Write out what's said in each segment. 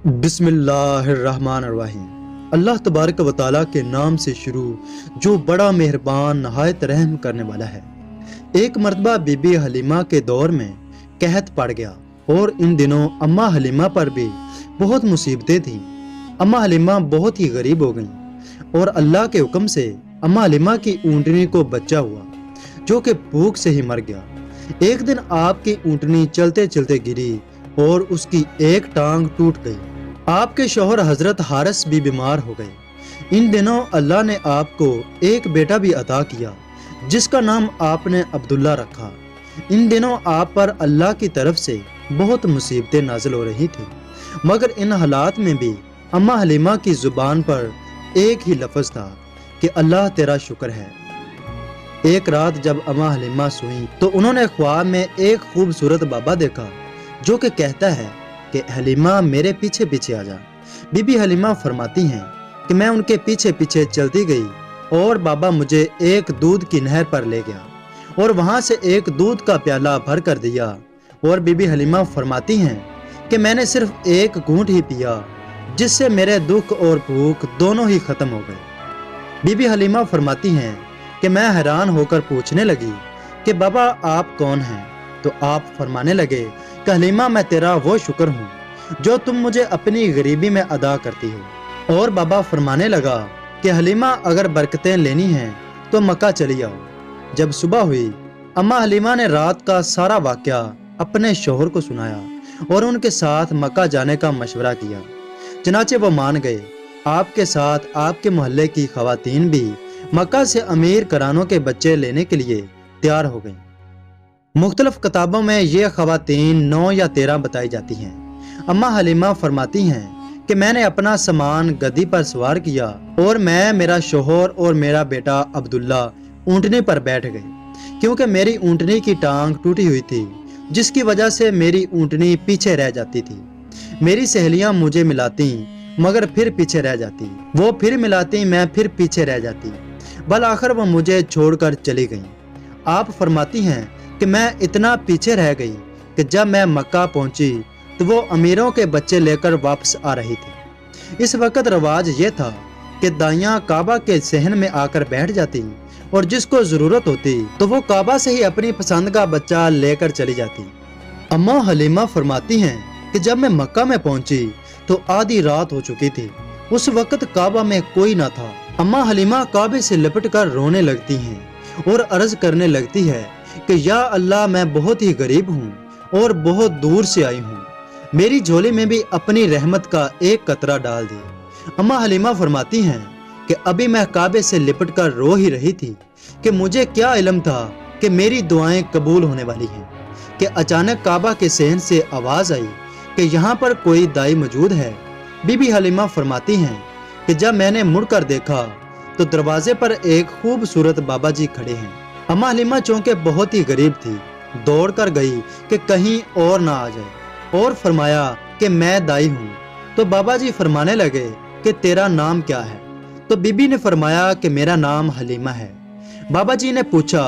बिस्मिल्लाहिर्रहमानिर्रहीम। अल्लाह तबारक व तआला के नाम से शुरू जो बड़ा मेहरबान नहायत रहम करने वाला है। एक मर्तबा बीबी हलीमा के दौर में कहत पड़ गया और इन दिनों अम्मा हलीमा पर भी बहुत मुसीबतें थीं। अम्मा हलीमा बहुत ही गरीब हो गईं और अल्लाह के हुक्म से अम्मा हलीमा की ऊँटनी को बच्चा हुआ जो कि भूख से ही मर गया। एक दिन आपकी ऊँटनी चलते चलते गिरी और उसकी एक टांग टूट गई। आपके शौहर हजरत हारिस भी बीमार हो गए। इन दिनों अल्लाह ने आपको एक बेटा भी अता किया जिसका नाम आपने अब्दुल्ला रखा। इन दिनों आप पर अल्लाह की तरफ से बहुत मुसीबतें नाजिल हो रही थी, मगर इन हालात में भी अम्मा हलीमा की जुबान पर एक ही लफ्ज़ था कि अल्लाह तेरा शुक्र है। एक रात जब अम्मा हलीमा सोई तो उन्होंने ख्वाब में एक खूबसूरत बाबा देखा जो कि कहता है कि हलीमा मेरे पीछे पीछे आ जा। बीबी हलीमा फरमाती हैं कि मैं उनके पीछे पीछे चलती गई और बाबा मुझे एक दूध की नहर पर ले गया और वहां से एक दूध का प्याला भर कर दिया और बीबी हलीमा फरमाती हैं कि मैंने सिर्फ एक घूंट ही पिया जिससे मेरे दुख और भूख दोनों ही खत्म हो गए। बीबी हलीमा फरमाती हैं कि मैं हैरान होकर पूछने लगी कि बाबा आप कौन हैं? तो आप फरमाने लगे कि हलीमा मैं तेरा वो शुक्र हूँ जो तुम मुझे अपनी गरीबी में अदा करती हो। और बाबा फरमाने लगा कि हलीमा अगर बरकतें लेनी हैं तो मक्का चली आओ। जब सुबह हुई अम्मा हलीमा ने रात का सारा वाक़या अपने शौहर को सुनाया और उनके साथ मक्का जाने का मशवरा किया। चनाचे वो मान गए। आपके साथ आपके मोहल्ले की खवातीन भी मक्का से अमीर करानों के बच्चे लेने के लिए तैयार हो गईं। मुख्तलिफ किताबों में ये खवातीन 9 या 13 बताई जाती हैं। अम्मा हलीमा फरमाती हैं कि मैंने अपना सामान गद्दी पर सवार किया और मैं, मेरा शौहर और मेरा बेटा अब्दुल्ला ऊँटनी पर बैठ गए क्योंकि मेरी ऊँटनी की टांग टूटी हुई थी जिसकी वजह से मेरी ऊँटनी पीछे रह जाती थी। मेरी सहेलियाँ मुझे मिलाती मगर फिर पीछे रह जाती, वो फिर मिलाती मैं फिर पीछे रह जाती, बल आखिर वो मुझे छोड़कर चली गईं। आप फरमाती हैं कि मैं इतना पीछे रह गई कि जब मैं मक्का पहुंची तो वो अमीरों के बच्चे लेकर वापस आ रही थी। इस वक्त रवाज ये था कि दाइयाँ काबा के सहन में आकर बैठ जाती और जिसको ज़रूरत होती तो वो काबा से ही अपनी पसंद का बच्चा लेकर चली जाती। अम्मा हलीमा फरमाती हैं कि जब मैं मक्का में पहुंची तो आधी रात हो चुकी थी। उस वक्त काबा में कोई ना था। अम्मा हलीमा काबे से लिपट कर रोने लगती हैं और अर्ज करने लगती है कि या अल्लाह मैं बहुत ही गरीब हूँ और बहुत दूर से आई हूँ, मेरी झोली में भी अपनी रहमत का एक कतरा डाल दे। अम्मा हलीमा फरमाती हैं कि अभी मैं काबे से लिपट कर रो ही रही थी कि मुझे क्या इल्म था कि मेरी दुआएं कबूल होने वाली हैं कि अचानक काबा के सहन से आवाज़ आई कि यहाँ पर कोई दाई मौजूद है। बीबी हलीमा फरमाती हैं कि जब मैंने मुड़कर देखा तो दरवाजे पर एक खूबसूरत बाबा जी खड़े हैं। अम्मा हलीमा चूंकि बहुत ही गरीब थी, दौड़ कर गई कि कहीं और ना आ जाए और फरमाया कि मैं दाई हूँ। तो बाबा जी फरमाने लगे कि तेरा नाम क्या है? तो बीबी ने फरमाया कि मेरा नाम हलीमा है। बाबा जी ने पूछा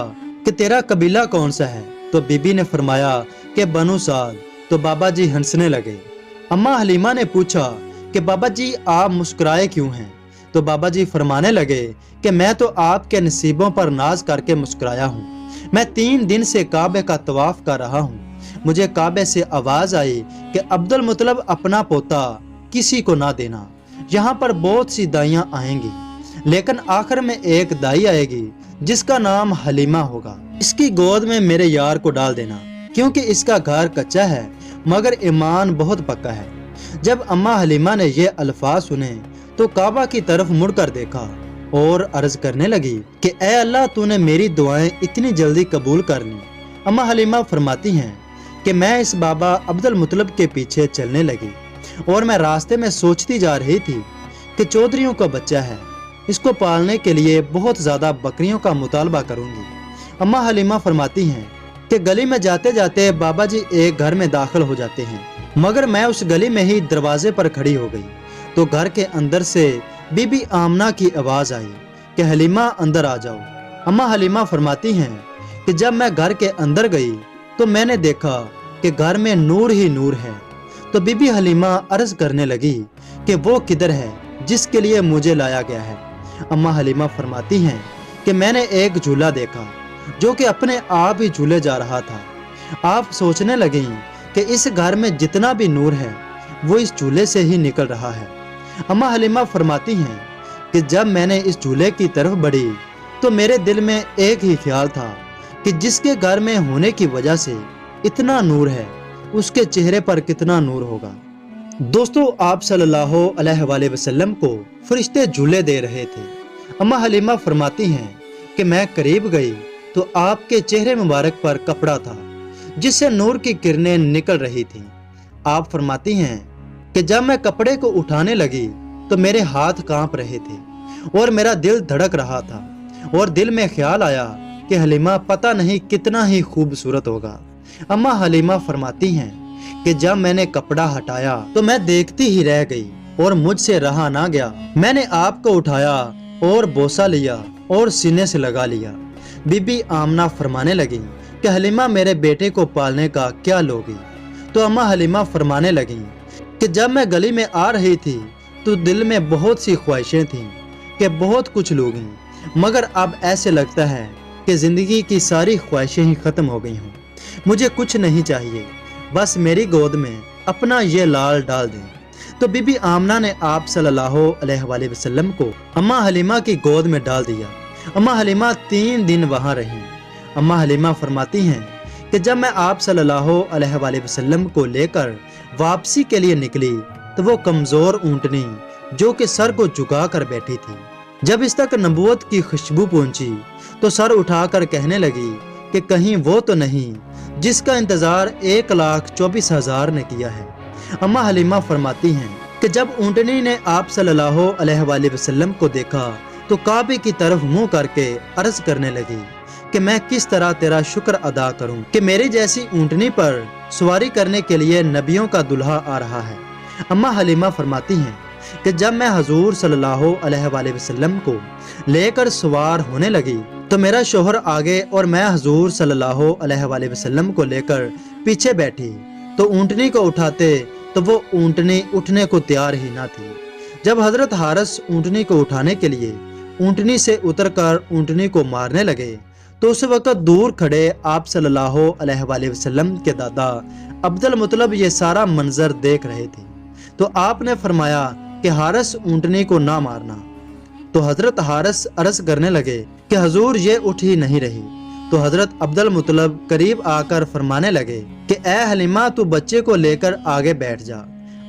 कि तेरा कबीला कौन सा है? तो बीबी ने फरमाया कि बनु साद। तो बाबा जी हंसने लगे। अम्मा हलीमा ने पूछा कि बाबा जी आप मुस्कुराए क्यों हैं? तो बाबा जी फरमाने लगे कि मैं तो आपके नसीबों पर नाज करके मुस्कुराया हूँ। मैं 3 दिन से काबे का तवाफ कर रहा हूँ। मुझे काबे से आवाज़ आई कि अब्दुल मुतलब अपना पोता किसी को ना देना। यहाँ पर बहुत सी दाइयाँ आएंगी लेकिन आखिर में एक दाई आएगी जिसका नाम हलीमा होगा। इसकी गोद में मेरे यार को डाल देना क्योंकि इसका घर कच्चा है मगर ईमान बहुत पक्का है। जब अम्मा हलीमा ने ये अल्फाज सुने तो काबा की तरफ मुड़कर देखा और अर्ज करने लगी कि ऐ अल्लाह तूने मेरी दुआएं इतनी जल्दी कबूल कर ली। अम्मा हलीमा फरमाती हैं कि मैं इस बाबा अब्दुल मुतलब के पीछे चलने लगी और मैं रास्ते में सोचती जा रही थी कि चौधरियों का बच्चा है, इसको पालने के लिए बहुत ज़्यादा बकरियों का मुतालबा करूँगी। अम्मा हलीमा फरमाती हैं कि गली में जाते जाते बाबा जी एक घर में दाखिल हो जाते हैं मगर मैं उस गली में ही दरवाजे पर खड़ी हो गई तो घर के अंदर से बीबी आमना की आवाज़ आई कि हलीमा अंदर आ जाओ। अम्मा हलीमा फरमाती हैं कि जब मैं घर के अंदर गई तो मैंने देखा कि घर में नूर ही नूर है। तो बीबी हलीमा अर्ज करने लगी कि वो किधर है जिसके लिए मुझे लाया गया है। अम्मा हलीमा फरमाती हैं कि मैंने एक झूला देखा जो कि अपने आप ही झूले जा रहा था। आप सोचने लगी कि इस घर में जितना भी नूर है वो इस झूले से ही निकल रहा है। अम्मा हलीमा फरमाती हैं कि जब मैंने इस झूले की तरफ बढ़ी तो मेरे दिल में एक ही ख्याल था कि जिसके घर में होने की वजह से इतना नूर है उसके चेहरे पर कितना नूर होगा। दोस्तों, आप सल्लल्लाहु अलैहि वसल्लम को फरिश्ते झूले दे रहे थे। अम्मा हलीमा फरमाती हैं कि मैं करीब गई तो आपके चेहरे मुबारक पर कपड़ा था जिससे नूर की किरणें निकल रही थीं। आप फरमाती हैं कि जब मैं कपड़े को उठाने लगी तो मेरे हाथ कांप रहे थे और मेरा दिल धड़क रहा था और दिल में ख्याल आया कि हलीमा पता नहीं कितना ही खूबसूरत होगा। अम्मा हलीमा फरमाती हैं कि जब मैंने कपड़ा हटाया तो मैं देखती ही रह गई और मुझसे रहा ना गया। मैंने आपको उठाया और बोसा लिया और सीने से लगा लिया। बीबी आमना फरमाने लगी कि हलीमा मेरे बेटे को पालने का क्या लोगी? तो अम्मा हलीमा फरमाने लगी कि जब मैं गली में आ रही थी तो दिल में बहुत सी ख्वाहिशें थीं कि बहुत कुछ लूंगी, मगर अब ऐसे लगता है कि जिंदगी की सारी ख्वाहिशें ही खत्म हो गई हों। मुझे कुछ नहीं चाहिए, बस मेरी गोद में अपना ये लाल डाल दें। तो बीबी आमना ने आप सल्लल्लाहु अलैहि वसल्लम को अम्मा हलीमा की गोद में डाल दिया। अम्मा हलीमा 3 दिन वहां रहीं। अम्मा हलीमा फरमाती हैं कि जब मैं आप सल्लल्लाहु अलैहि वसल्लम को लेकर वापसी के लिए निकली तो वो कमजोर ऊंटनी जो कि सर को झुका कर बैठी थी। जब इस तक नबूवत की खुशबू पहुंची तो सर उठाकर कहने लगी कि कहीं वो तो नहीं जिसका इंतजार 1,24,000 ने किया है। अम्मा हलीमा फरमाती हैं कि जब ऊंटनी ने आप सल्लल्लाहु अलैहि वसल्लम को देखा तो काबे की तरफ मुंह करके अर्ज करने लगी कि मैं किस तरह तेरा शुक्र अदा करूं कि मेरी जैसी ऊंटनी पर सवारी करने के लिए नबियों का दुल्हा आ रहा है। अम्मा हलीमा फरमाती हैं कि जब मैं हजूर सल्लल्लाहु अलैहि वसल्लम को लेकर सवार होने लगी तो मेरा शोहर आगे और मैं हजूर सल्लल्लाहु अलैहि वसल्लम को लेकर पीछे बैठी तो ऊंटनी को उठाते तो वो ऊंटनी उठने को तैयार ही ना थी। जब हजरत हारिस ऊंटनी को उठाने के लिए ऊंटनी से उतरकर ऊंटनी को मारने लगे तो उस वक्त दूर खड़े आप सल्लल्लाहु अलैहि वसल्लम के दादा अब्दुल मुत्तलिब ये सारा मंजर देख रहे थे। तो आपने फरमाया कि हारिस ऊंटनी को ना मारना। तो हजरत हारिस अर्ज करने लगे कि हजूर ये उठ ही नहीं रही। तो हजरत अब्दुल मुत्तलिब करीब आकर फरमाने लगे कि ए हलीमा तू बच्चे को लेकर आगे बैठ जा।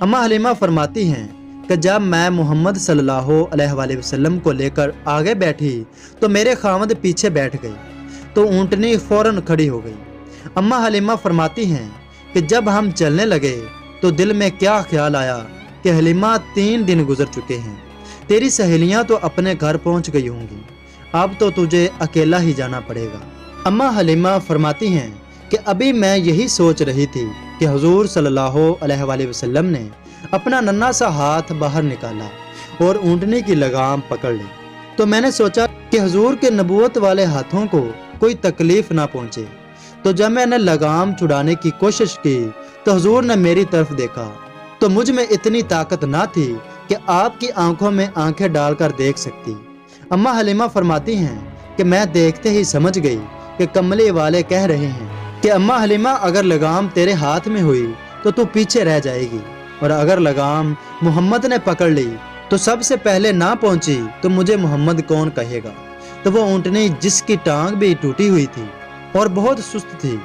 अम्मा हलीमा फरमाती हैं कि जब मैं मोहम्मद सल्लल्लाहु अलैहि वसल्लम को लेकर आगे बैठी तो मेरे खामद पीछे बैठ गई तो ऊंटनी फौरन खड़ी हो गई। अम्मा हलीमा फरमाती हैं कि जब हम चलने लगे तो दिल में क्या ख्याल आया कि हलीमा 3 दिन गुजर चुके हैं, तेरी सहेलियां तो अपने घर पहुंच गई होंगी, अब तो तुझे अकेला ही जाना पड़ेगा। अम्मा हलीमा फरमाती हैं कि अभी मैं यही सोच रही थी कि हुजूर सल्लल्लाहु अलैहि वसल्लम ने अपना नन्हा सा हाथ बाहर निकाला और ऊंटनी की लगाम पकड़ ली। तो मैंने सोचा कि हुजूर के नबूवत वाले हाथों को कोई तकलीफ ना पहुंचे। तो जब मैंने लगाम छुड़ाने की कोशिश की तो हुजूर ने मेरी तरफ देखा तो मुझ में इतनी ताकत ना थी कि आपकी आंखों में आंखें डालकर देख सकती। अम्मा हलीमा फरमाती हैं कि मैं देखते ही समझ गई कि कमले वाले कह रहे हैं कि अम्मा हलीमा अगर लगाम तेरे हाथ में हुई तो तू पीछे रह जाएगी, और अगर लगाम मोहम्मद ने पकड़ ली तो सबसे पहले ना पहुंची तो मुझे मोहम्मद कौन कहेगा। तो वो ऊंटनी जिसकी टांग भी टूटी हुई थी और बहुत सुस्त थी,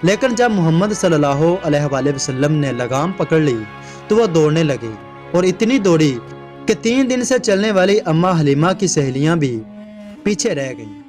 लेकिन जब मोहम्मद सल्लल्लाहु अलैहि वसल्लम ने लगाम पकड़ ली तो वो दौड़ने लगी और इतनी दौड़ी कि 3 दिन से चलने वाली अम्मा हलीमा की सहेलियां भी पीछे रह गईं।